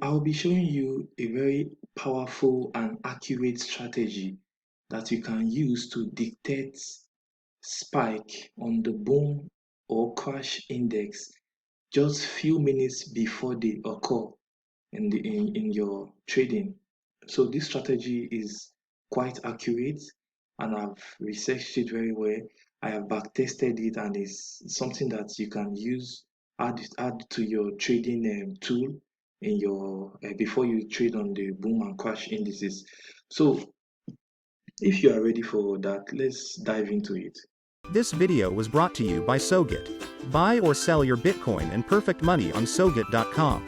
I'll be showing you a very powerful and accurate strategy that you can use to detect spike on the boom or crash index just few minutes before they occur in your trading. So this strategy is quite accurate and I've researched it very well. I have backtested it and it's something that you can use, add to your trading tool in your before you trade on the boom and crash indices. So if you are ready for that, let's dive into it. This video was brought to you by SoGit. Buy or sell your Bitcoin and perfect money on sogit.com.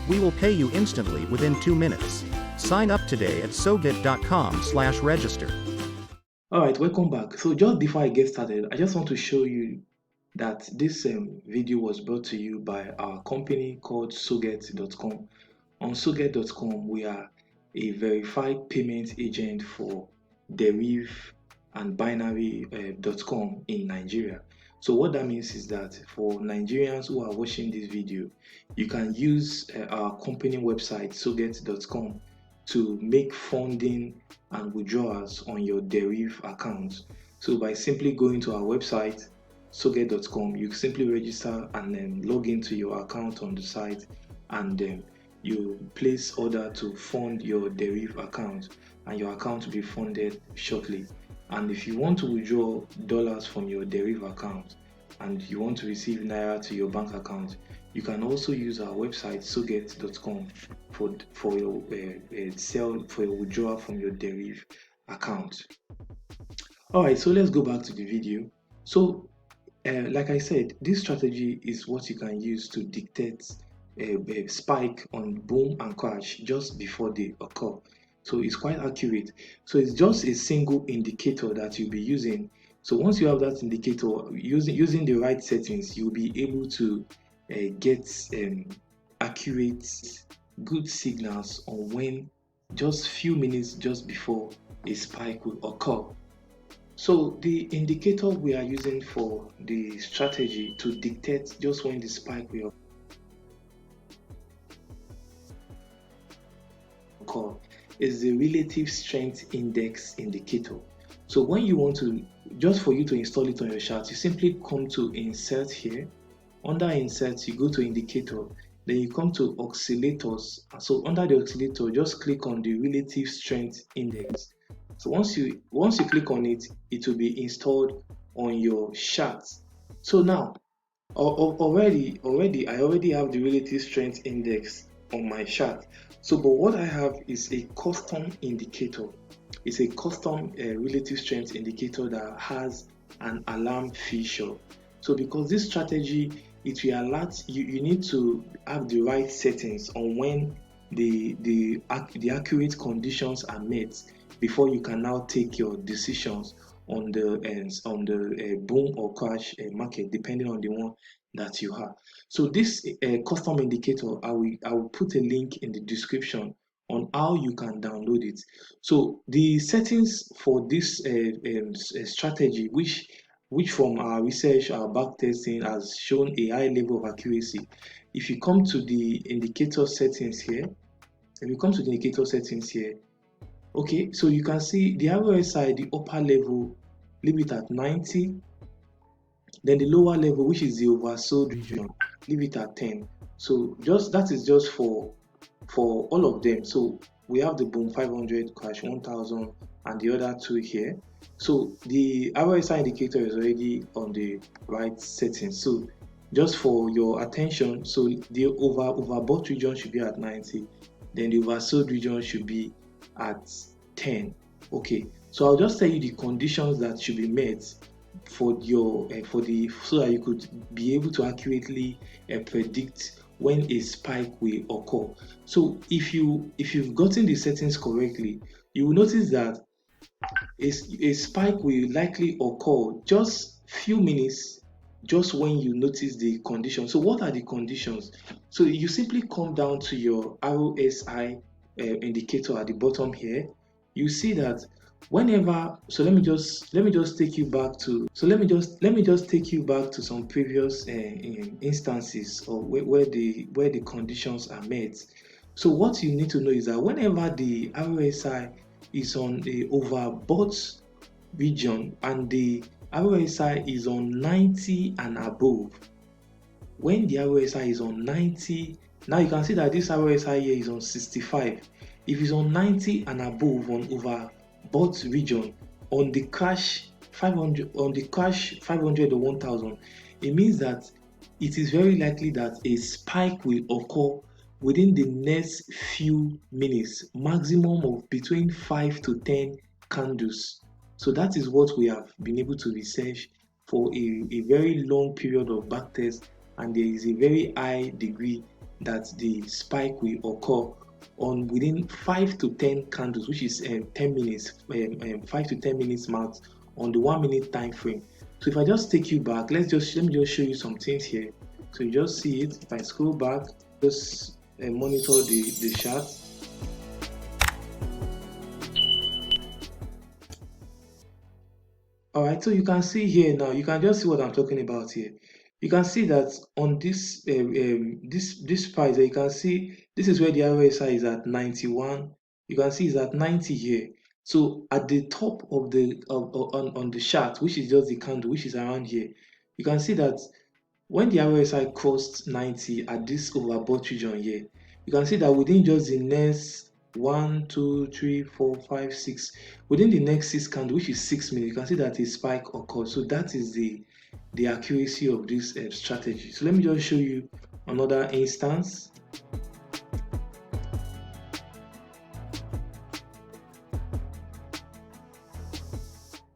We will pay you instantly within 2 minutes. Sign up today at sogit.com/register. Alright, welcome back. So just before I get started, I just want to show you that this video was brought to you by our company called sogit.com. On sogit.com, we are a verified payment agent for deriv and binary.com in Nigeria. So what that means is that for Nigerians who are watching this video, you can use our company website sogit.com to make funding and withdrawals on your deriv accounts. So by simply going to our website sogit.com, you simply register and then log into your account on the site, and then you place order to fund your deriv account, and your account will be funded shortly. And if you want to withdraw dollars from your deriv account and you want to receive naira to your bank account, you can also use our website sogit.com for your withdrawal from your deriv account. Alright, so let's go back to the video. So like I said, this strategy is what you can use to detect a spike on boom and crash just before they occur. So it's quite accurate. So it's just a single indicator that you'll be using. So once you have that indicator, using the right settings, you'll be able to get accurate, good signals on when just few minutes just before a spike will occur. So the indicator we are using for the strategy to detect just when the spike will occur is the relative strength index indicator. So when you want to, just for you to install it on your chart, you simply come to insert here. Under insert, you go to indicator, then you come to oscillators. So under the oscillator, just click on the relative strength index. So once you click on it, it will be installed on your chart. So now already I already have the relative strength index on my chart. So but what I have is a custom indicator. It's a custom relative strength indicator that has an alarm feature. So because this strategy, it will alert you, you need to have the right settings on when the accurate conditions are met before you can now take your decisions on the boom or crash market, depending on the one that you have. So this custom indicator, I will put a link in the description on how you can download it. So the settings for this strategy, which from our research, our backtesting has shown a high level of accuracy. If you come to the indicator settings here, okay, so you can see the RSI, the upper level, leave it at 90. Then the lower level, which is the oversold region, leave it at 10. So that is just for all of them. So we have the boom 500, crash 1000, and the other two here. So the RSI indicator is already on the right setting. So just for your attention, so the overbought region should be at 90, then the oversold region should be at 10. Okay, so I'll just tell you the conditions that should be met for your so that you could be able to accurately predict when a spike will occur. So if you've gotten the settings correctly, you will notice that a spike will likely occur just few minutes just when you notice the conditions. So what are the conditions? So you simply come down to your RSI indicator at the bottom here. You see that whenever, so let me just take you back to some previous instances or where the conditions are met. So what you need to know is that whenever the RSI is on the overbought region and the RSI is on 90 and above, when the RSI is on 90, now you can see that this RSI here is on 65. If it's on 90 and above on overbought region, on the crash 500 or 1000, it means that it is very likely that a spike will occur within the next few minutes, maximum of between 5 to 10 candles. So that is what we have been able to research for a very long period of backtest, and there is a very high degree that the spike will occur on within 5 to 10 candles, which is 10 minutes, 5 to 10 minutes marks on the 1 minute time frame. So if I just take you back, let me just show you some things here. So you just see it. If I scroll back, just monitor the chart. All right, so you can see here now, you can just see what I'm talking about here. You can see that on this price, you can see this is where the RSI is at 91. You can see it's at 90 here. So at the top of the on the chart, which is just the candle, which is around here, you can see that when the RSI crossed 90 at this overbought region here, you can see that within just the next 1, 2, 3, 4, 5, 6, within the next 6 candles, which is 6 minutes, you can see that a spike occurred. So that is the accuracy of this strategy. So let me just show you another instance.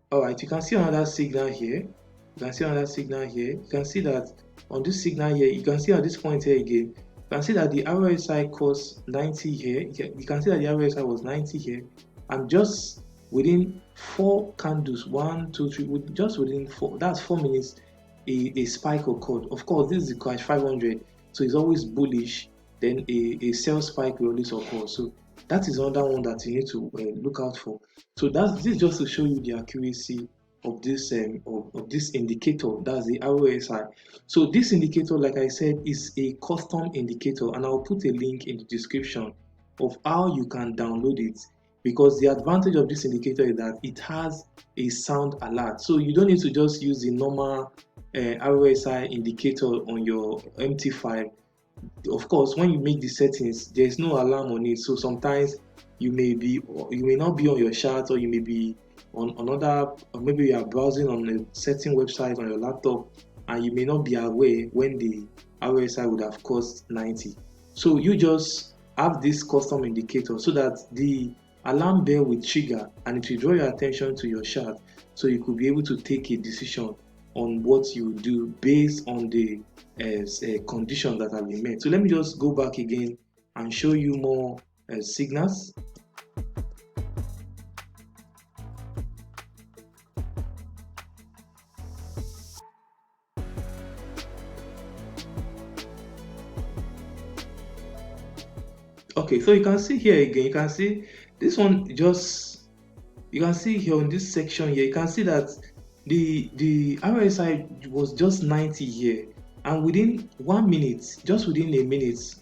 All right, you can see another signal here. You can see another signal here. You can see that on this signal here, you can see at this point here again, you can see that the RSI crossed 90 here. You can see that the RSI was 90 here, and just within 4 candles, 1, 2, 3, just within 4, that's 4 minutes, a spike occurred. Of course, this is the crash 500, so it's always bullish. Then a sell spike will always occur. So that is another one that you need to look out for. So this is just to show you the accuracy of this of this indicator. That's the RSI. So this indicator, like I said, is a custom indicator, and I'll put a link in the description of how you can download it, because the advantage of this indicator is that it has a sound alert. So you don't need to just use the normal RSI indicator on your MT5. Of course, when you make the settings, there's no alarm on it. So sometimes you may not be on your chart, or you may be on another, or maybe you are browsing on a certain website on your laptop, and you may not be aware when the RSI would have crossed 90. So you just have this custom indicator so that the alarm bell will trigger, and it will draw your attention to your chart, so you could be able to take a decision on what you do based on the conditions that have been met. So let me just go back again and show you more signals. Okay, so you can see here again, you can see this one, you can see here in this section here, you can see that the RSI was just 90 here, and within 1 minute, just within a minute,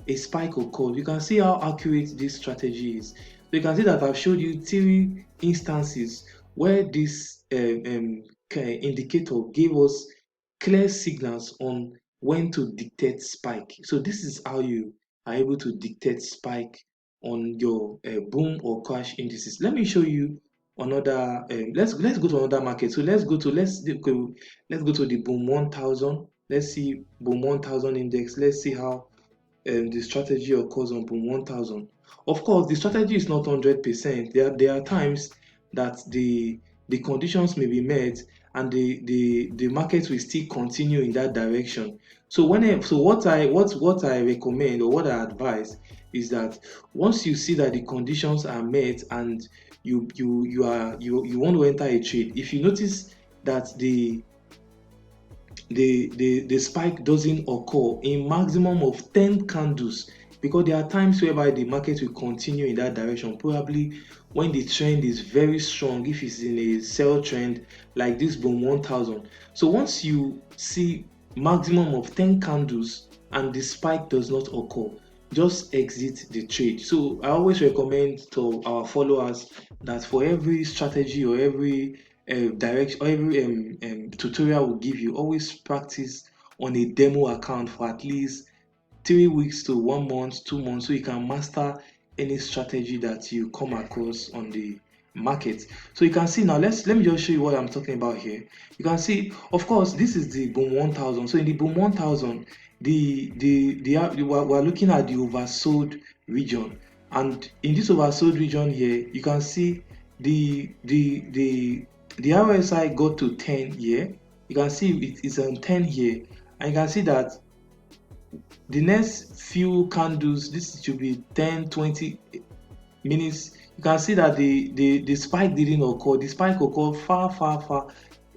a spike occurred. You can see how accurate this strategy is. So you can see that I've showed you 3 instances where this indicator gave us clear signals on when to detect spike. So this is how you are able to detect spike on your boom or crash indices. Let me show you another. Let's go to another market. So let's go to the boom 1000. Let's see boom 1000 index. Let's see how the strategy occurs on boom 1000. Of course, the strategy is not 100%. There are times that the conditions may be met, and the market will still continue in that direction. So what I recommend, or what I advise, is that once you see that the conditions are met and you want to enter a trade, if you notice that the spike doesn't occur in maximum of 10 candles, because there are times whereby the market will continue in that direction, probably when the trend is very strong, if it's in a sell trend like this boom 1000. So once you see maximum of 10 candles and the spike does not occur, just exit the trade. So I always recommend to our followers that for every strategy or every direction or every tutorial will give you, always practice on a demo account for at least 3 weeks to 1 month, 2 months, so you can master any strategy that you come across on the market. So you can see now, let me just show you what I'm talking about here. You can see, of course, this is the boom 1000. So in the boom 1000, we're looking at the oversold region, and in this oversold region here, you can see the RSI got to 10 here. You can see it is on 10 here, and you can see that the next few candles, this should be 10-20 minutes. You can see that the spike didn't occur. The spike occurred far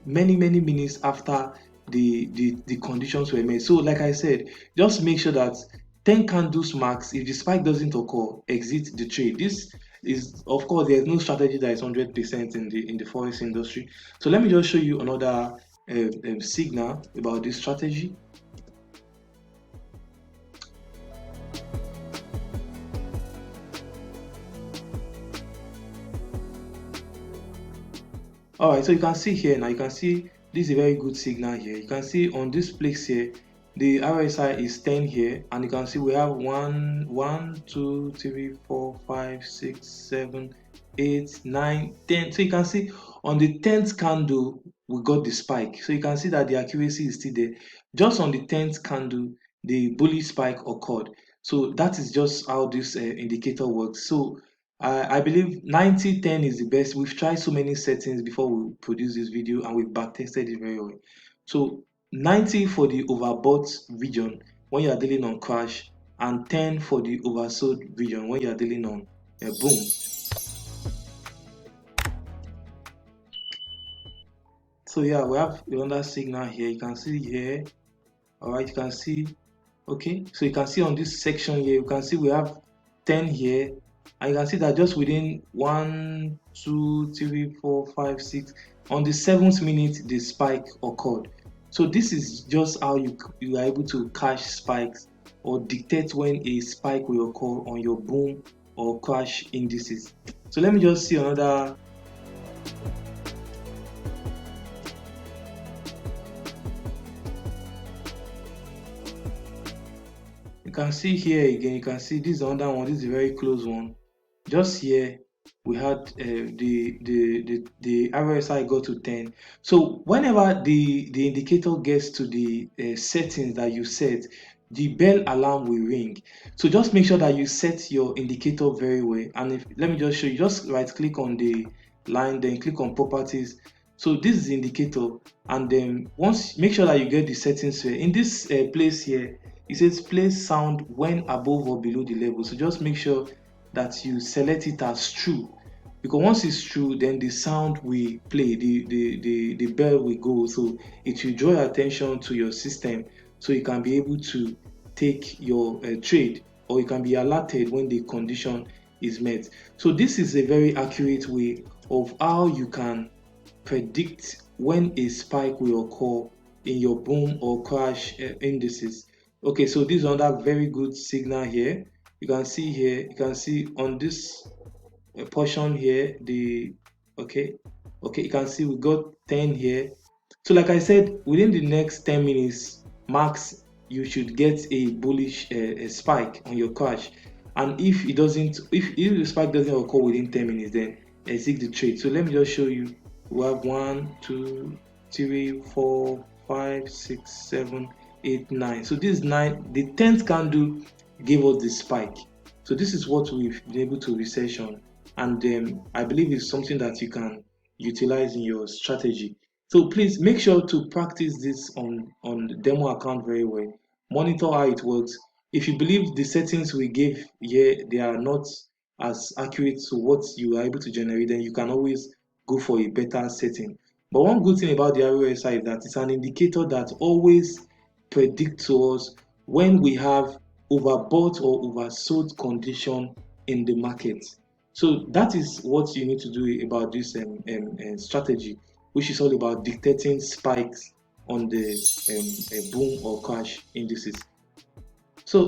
many minutes after the conditions were met. So like I said, just make sure that 10 candles max. If the spike doesn't occur, exit the trade. This is, of course, there's no strategy that is 100% in the forex industry. So let me just show you another signal about this strategy. All right, so you can see here now, you can see this is a very good signal here. You can see on this place here, the RSI is 10 here, and you can see we have 1, 2, 3, 4, 5, 6, 7, 8, 9, 10. So you can see on the 10th candle, we got the spike. So you can see that the accuracy is still there. Just on the 10th candle, the bullish spike occurred. So that is just how this indicator works. So I believe 90-10 is the best. We've tried so many settings before we produce this video, and we've backtested it very well. So 90 for the overbought region when you are dealing on crash, and 10 for the oversold region when you are dealing on boom. So yeah, we have another signal here. You can see here. All right, you can see. Okay, so you can see on this section here, you can see we have 10 here, and you can see that just within 1, 2, 3, 4, 5, 6, on the 7th minute the spike occurred. So this is just how you are able to catch spikes or dictate when a spike will occur on your boom or crash indices. So let me just see another. You can see here again, you can see this is another one. This is a very close one. Just here we had the RSI go to 10. So whenever the indicator gets to the settings that you set, the bell alarm will ring. So just make sure that you set your indicator very well. And let me just show you, just right click on the line, then click on properties. So this is the indicator, and then once, make sure that you get the settings here. In this place here, it says play sound when above or below the level. So just make sure that you select it as true, because once it's true, then the sound will play, the bell will go, so it will draw your attention to your system, so you can be able to take your trade, or you can be alerted when the condition is met. So this is a very accurate way of how you can predict when a spike will occur in your boom or crash indices. Okay, so this is another very good signal here. You can see here, you can see on this portion here, the okay, you can see we got 10 here. So like I said, within the next 10 minutes max, you should get a bullish spike on your crash. And if it doesn't, if the spike doesn't occur within 10 minutes, then exit the trade. So let me just show you. We have 1, 2, 3, 4, 5, 6, 7, 8, 9. So this is 9. The 10th candle gave us the spike. So this is what we've been able to research on, and I believe it's something that you can utilize in your strategy. So please make sure to practice this on the demo account very well. Monitor how it works. If you believe the settings we gave here, they are not as accurate to what you are able to generate, then you can always go for a better setting. But one good thing about the RSI is that it's an indicator that always predicts to us when we have overbought or oversold condition in the market. So that is what you need to do about this strategy, which is all about dictating spikes on the boom or crash indices. So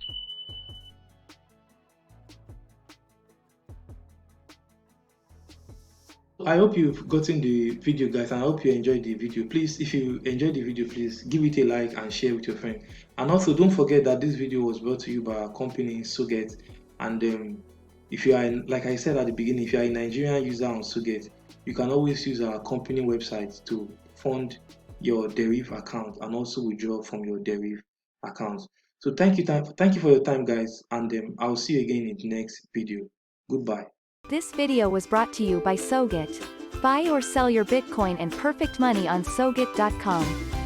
I hope you've gotten the video, guys, and I hope you enjoyed the video. Please, if you enjoyed the video, please give it a like and share with your friend. And also, don't forget that this video was brought to you by our company, Suget. And if you are, like I said at the beginning, if you are a Nigerian user on Suget, you can always use our company website to fund your Deriv account and also withdraw from your Deriv account. So thank you for your time, guys, and I'll see you again in the next video. Goodbye. This video was brought to you by Sogit. Buy or sell your Bitcoin and perfect money on Sogit.com.